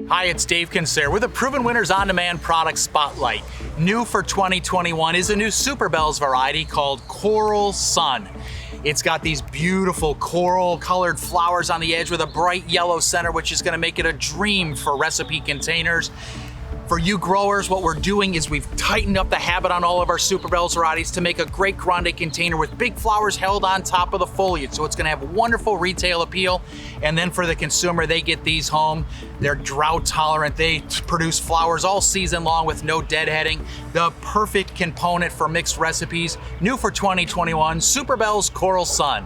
Hi, it's Dave Kinsare with a Proven Winners On-Demand Product Spotlight. New for 2021 is a new Superbells variety called Coral Sun. It's got these beautiful coral colored flowers on the edge with a bright yellow center, which is gonna make it a dream for recipe containers. For you growers, what we're doing is we've tightened up the habit on all of our Superbells varieties to make a great grande container with big flowers held on top of the foliage. So it's gonna have wonderful retail appeal. And then for the consumer, they get these home. They're drought tolerant. They produce flowers all season long with no deadheading. The perfect component for mixed recipes. New for 2021, Superbells Coral Sun.